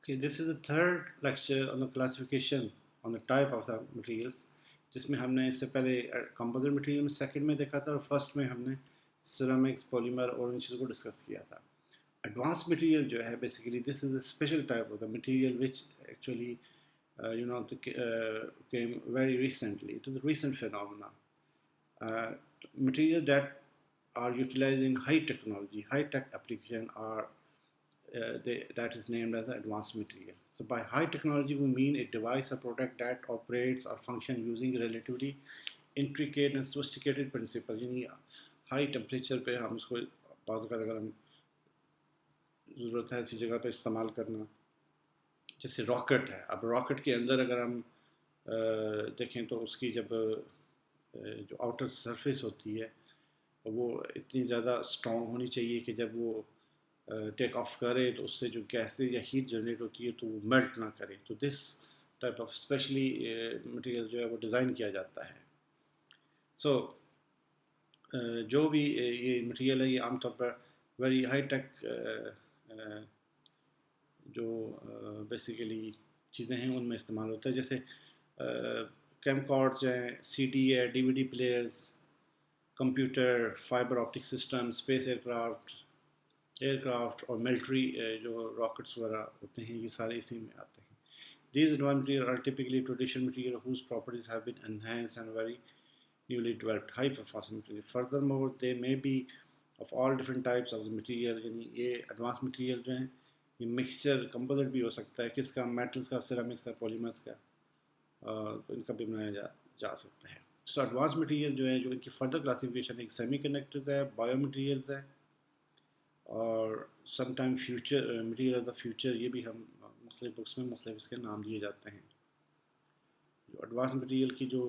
Okay, this is the third lecture on the classification on the type of the materials, जिसमें हमने इससे पहले composite material में second में देखा था और फर्स्ट में हमने सिरेमिक्स पॉलीमर और इन चीज़ों को डिस्कस किया था. एडवांस मटेरियल जो है basically this is a special type of the material which actually came very recently. It is a recent phenomena. Materials that are utilizing high technology, high tech application are that is named as the advanced material. So by high technology, we mean a device or product that operates or function using relatively intricate and sophisticated principles. यानी high temperature पे हम उसको बाज़ अगर हम ज़रूरत है ऐसी जगह पे इस्तेमाल करना, जैसे रॉकेट है. अब रॉकेट के अंदर अगर हम देखें तो उसकी जब जो आउटर सरफेस होती है वो इतनी ज़्यादा स्ट्रॉन्ग होनी चाहिए कि जब वो टेक ऑफ करे तो उससे जो गैसेज या हीट जनरेट होती है तो वो मेल्ट ना करे. तो this type of specially material जो है वो डिज़ाइन किया जाता है. सो जो भी ये मटेरियल है ये आमतौर पर वेरी हाई टेक जो बेसिकली चीज़ें हैं उनमें इस्तेमाल होता है. जैसे कैमकॉर्ड्स हैं, CD है, DVD players, computer, fibre optic system, space aircraft और मिलिट्री जो रॉकेट्स वगैरह होते हैं ये सारे इसी में आते हैं. These advanced materials are typically traditional material whose properties have been enhanced and very newly developed high performance material. Furthermore, they may be of all different types of the material. यानी ये एडवांस मटेरियल जो हैं ये mixture composite भी हो सकता है, किसका, मेटल्स का, सिरेमिक्स का, पॉलीमर्स का, तो इनका भी बनाया जा सकता है. सो एडवांस मटेरियल जो है जो इनकी फर्दर क्लासिफिकेशन एक सेमी कंडक्टर्स है, बायो मटेरियल्स है और sometime future material of the future. ये भी हम मुख्तलिफ बुक्स में मुख्तलिफ इसके नाम दिए जाते हैं. जो एडवांस मटेरियल की जो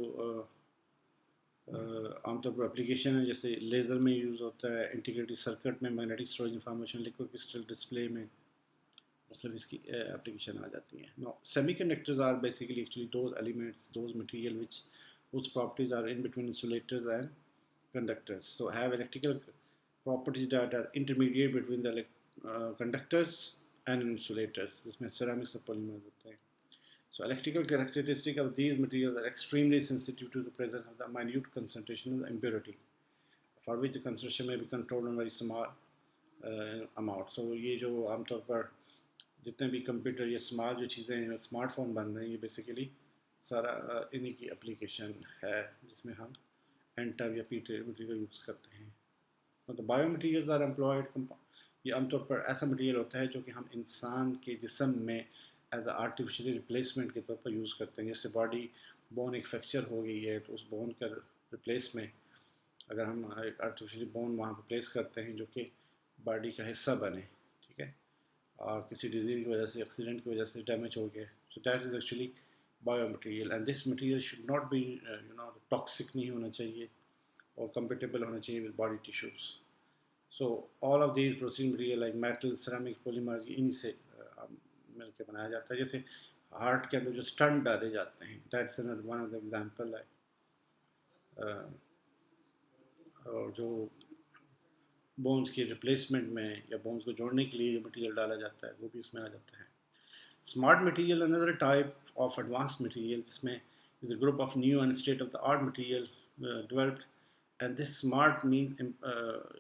आमतौर पर एप्लीकेशन है, जैसे लेज़र में यूज़ होता है, इंटीग्रेटेड सर्किट में, magnetic storage information, liquid crystal display में, मतलब इसकी एप्लीकेशन आ जाती हैं. No semiconductors are basically actually those elements, those material which whose properties are in between insulators and conductors. So have electrical properties that are intermediate between the conductors and insulators. जिसमें ceramics और polymers होते हैं. So electrical characteristics of these materials are extremely sensitive to the presence of the minute concentration of impurity, for which the concentration may be controlled on very small amount. So ये जो आमतौर पर जितने भी computer ये smart जो चीज़ें हैं स्मार्टफोन बन रहे हैं ये बेसिकली सारा इन्हीं की एप्लीकेशन है जिसमें हम एन टाइप या पी मटीरियल यूज़ करते हैं. तो बायो मटीरियल्स आर एम्प्लॉयड. ये आमतौर पर ऐसा मटीरियल होता है जो कि हम इंसान के जिस्म में एज अ आर्टिफिशियल रिप्लेसमेंट के तौर पर यूज़ करते हैं. जैसे बॉडी बोन एक फ्रैक्चर हो गई है तो उस बोन का रिप्लेस में अगर हम एक आर्टिफिशियल बोन वहाँ पर प्लेस करते हैं जो कि बॉडी का हिस्सा बने, ठीक है, और किसी डिजीज़ की वजह से, एक्सीडेंट की वजह से डैमेज हो गया, so that is actually bio material. And this material should not be toxic नहीं होना चाहिए और कंपेटेबल होना चाहिए with body tissues. So all of these processing material like metal, ceramic, polymers इन्हीं से मिल के बनाया जाता है. जैसे हार्ट के अंदर जो स्टंट डाले जाते हैं, that's one of the example है. और जो बोन्स के रिप्लेसमेंट में या बोन्स को जोड़ने के लिए जो मटीरियल डाला जाता है वो भी इसमें आ जाता है. Smart material another type of advance material जिसमें is a group of new and state of the art material developed. And this smart mean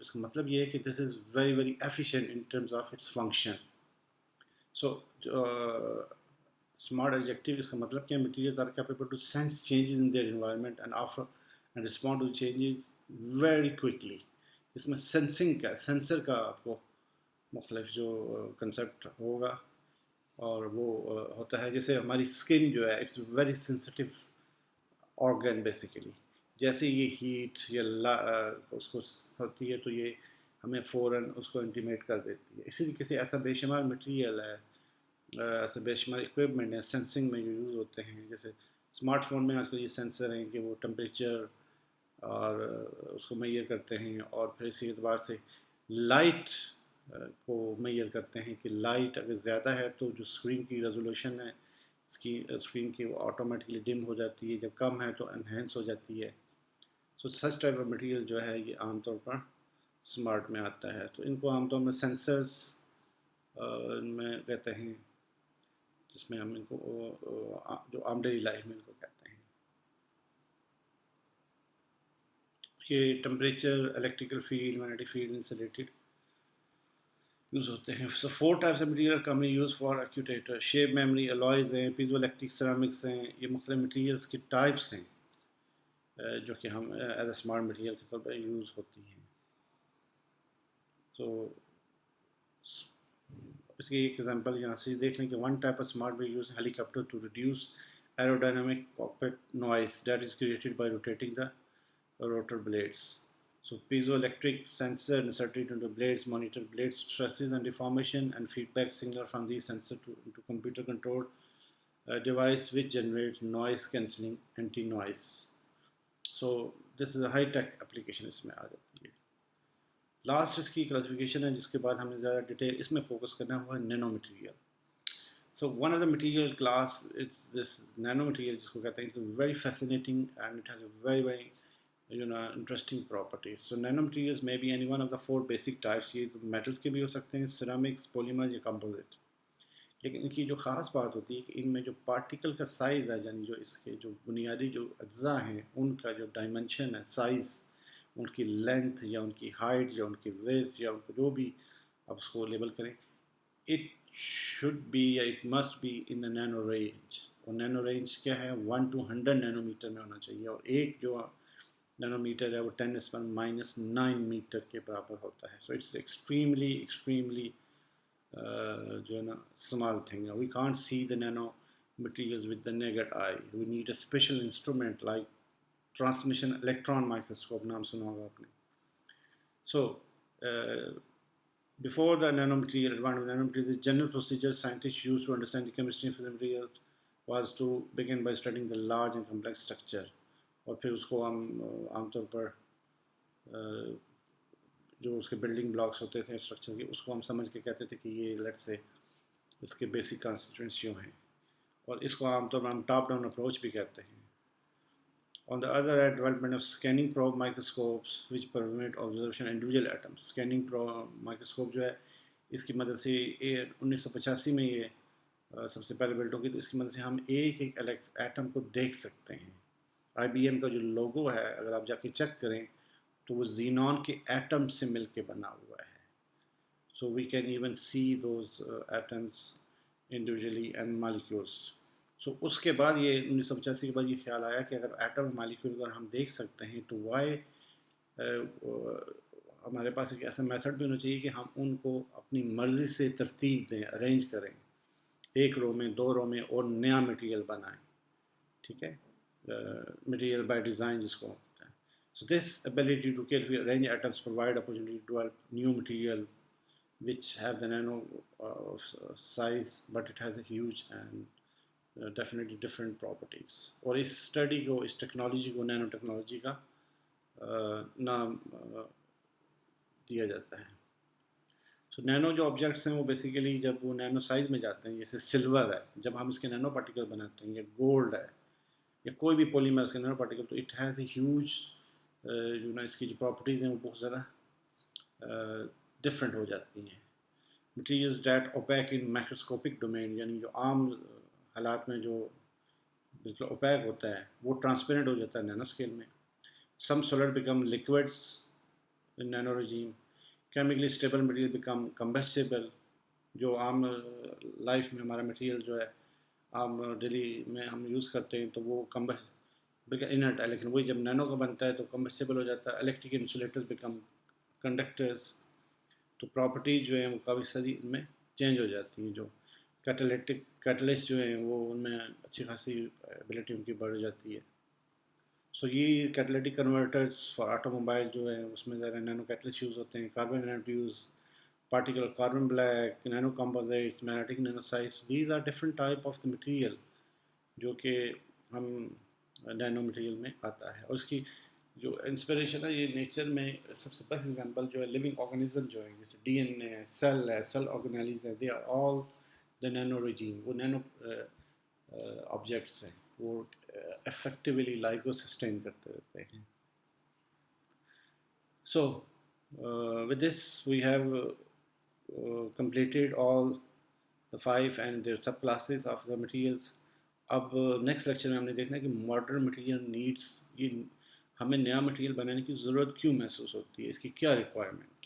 इसका मतलब ये है कि this is very very efficient in terms of its function. So smart adjective इसका मतलब क्या, materials are capable to sense changes in their environment and offer and respond to changes very quickly. इसमें sensing का, sensor का आपको मुख्तलिफ जो concept होगा और वो होता है. जैसे हमारी स्किन जो है it's very sensitive organ basically. जैसे ये हीट या उसको होती है तो ये हमें फ़ौरन उसको इंटीमेट कर देती है. इसी तरीके से ऐसा बेशुमार मटीरियल है, ऐसे बेशुमार इक्विपमेंट हैं सेंसिंग में जो यूज़ होते हैं. जैसे स्मार्टफोन में आजकल ये सेंसर हैं कि वो टेम्परेचर और उसको मेजर करते हैं और फिर इसी एतबार से लाइट को मेजर करते हैं कि लाइट अगर ज़्यादा है तो जो स्क्रीन की रेजोल्यूशन है स्क्रीन की वो ऑटोमेटिकली डिम हो जाती है, जब कम है तो एनहेंस हो जाती है. सो सच टाइप ऑफ मटेरियल जो है ये आमतौर पर स्मार्ट में आता है. तो इनको आमतौर में सेंसर्स इनमें कहते हैं. जिसमें हम इनको जो आम डेली लाइफ में इनको कहते हैं। ये temperature, electrical field, magnetic field इनसे रिलेटेड यूज़ होते हैं। So 4 types of material commonly use for actuator. Shape memory, alloys हैं, पीजोइलेक्ट्रिक सेरामिक्स हैं। ये मुख्तलिफ मटेरियल्स के टाइप्स हैं जो कि हम एज ए स्मार्ट मटेरियल के तौर पर यूज़ होती हैं। तो इसकी एक एग्जांपल यहाँ से देख लें कि one type of smart way use helicopter to reduce aerodynamic cockpit noise that is created by rotating the rotor blades. So piezoelectric sensor inserted into blades monitor blade stresses and deformation and feedback signal from these sensors into computer controlled device which generates noise cancelling anti-noise. So this is a high tech application इसमें आ जाती है। Last इसकी classification है जिसके बाद हमें ज़्यादा detail इसमें फोकस करना हुआ है nano material. So one of the material class it's this nano material जिसको कहते हैं, it's very fascinating and it has a very very interesting properties. So nanomaterials may be any one of the 4 basic types. ये तो metals के भी हो सकते हैं, ceramics, polymers या composite। लेकिन इनकी जो ख़ास बात होती है कि इनमें जो पार्टिकल का साइज़ है, यानी जो इसके जो बुनियादी जो अज्जा हैं उनका जो डायमेंशन है, साइज़, उनकी लेंथ या उनकी हाइट या उनकी वेथ या उनको जो भी आप उसको लेबल करें, इट शुड बी या it must be in the nano range. और नैनो रेंज क्या है, 1 to 100 नैनोमीटर में होना चाहिए। और एक जो नैनोमीटर है वो 10⁻⁹ मीटर के बराबर होता है। सो इट्स एक्सट्रीमली एक्सट्रीमली जो है ना small thing. We can't see the nano materials with the naked eye. We need a special instrument like transmission electron microscope, नाम सुना होगा आपने। So before the nanomaterial advanced nanomaterial, the general procedure scientists used to understand the chemistry of physics material was to begin by studying the large and complex structure। और फिर उसको हम आमतौर पर जो उसके बिल्डिंग ब्लॉक्स होते थे स्ट्रक्चर के, उसको हम समझ के कहते थे कि ये लेट से इसके बेसिक कॉन्स्टिट्यूएंट्स यूँ हैं। और इसको आमतौर पर हम टॉप डाउन अप्रोच भी कहते हैं। On the other hand, development of scanning probe microscopes which permit observation of individual atoms। Scanning probe microscope जो है इसकी मदद से 1985 में ये सबसे पहले बिल्ड होगी। तो इसकी मदद से हम एक एक एटम को देख सकते हैं। IBM का जो लोगो है अगर आप जाके चेक करें तो वो जीनॉन के एटम से मिलके बना हुआ है। So we can even see those atoms individually and molecules. So उसके बाद ये 1985 के बाद ये ख्याल आया कि अगर एटम मॉलिक्यूल अगर हम देख सकते हैं तो वाई हमारे पास एक ऐसा मेथड भी होना चाहिए कि हम उनको अपनी मर्ज़ी से तरतीब दें, अरेंज करें, एक रो में, 2 रो में, और नया मटेरियल बनाएं। ठीक है, मटेरियल बाय डिज़ाइन जिसको होता है। So this ability to calculate arrange atoms provide opportunity to develop new material which have the nano size, but it has a huge and definitely different properties। और इस study को, इस technology को nano technology का नाम दिया जाता है। सो नैनो जो ऑब्जेक्ट्स हैं वो बेसिकली जब वो नैनो साइज़ में जाते हैं, जैसे सिल्वर है, जब हम इसके नैनो पार्टिकल बनाते हैं, या गोल्ड है या कोई भी पॉलीमर के नैनो पार्टिकल, तो इट हैज़ ए ह्यूज जो ना इसकी जो प्रॉपर्टीज़ हैं वो बहुत ज़्यादा डिफरेंट हो जाती हैं। Materials that opaque in microscopic domain, यानी जो आम हालात में जो बिल्कुल ओपैक होता है वो ट्रांसपेरेंट हो जाता है नैनो स्केल में। Some solid become liquids in nano regime। Chemically stable material become combustible. जो आम लाइफ में हमारा मटेरियल जो है आम डेली में हम यूज़ करते हैं तो वो बिल्कुल इनर्ट है, लेकिन वही जब नैनो का बनता है तो कंबस्टिबल हो जाता है। Electric insulators become conductors. तो प्रॉपर्टीज जो हैं वो काफ़ी सारी इनमें चेंज हो जाती हैं। जो कैटलिस्ट जो हैं वो उनमें अच्छी खासी एबिलिटी उनकी बढ़ जाती है। सो ये कैटलिटिक कन्वर्टर्स फॉर ऑटोमोबाइल जो है उसमें ज़्यादा नैनो कैटलिस्ट यूज़ होते हैं। Carbon nanotubes, particle carbon black, nano composites, magnetic nanosites, these are different type of the material जो कि हम नैनो मटेरियल में आता है। और उसकी जो इंस्पिरेशन है ये नेचर में सबसे बेस्ट एग्जांपल जो है लिविंग ऑर्गेनिज्म जो है, जैसे DNA है, सेल ऑर्गेनेल्स है, they are all the nano regime। वो नैनो ऑब्जेक्ट्स हैं, वो इफेक्टिवली लाइफ को सस्टेन करते रहते हैं। So with this we have completed all the 5 and their subclasses of the materials. अब नेक्स्ट लेक्चर में हमने देखना है कि मॉडर्न मटेरियल नीड्स, ये हमें नया मटेरियल बनाने की ज़रूरत क्यों महसूस होती है, इसकी क्या रिक्वायरमेंट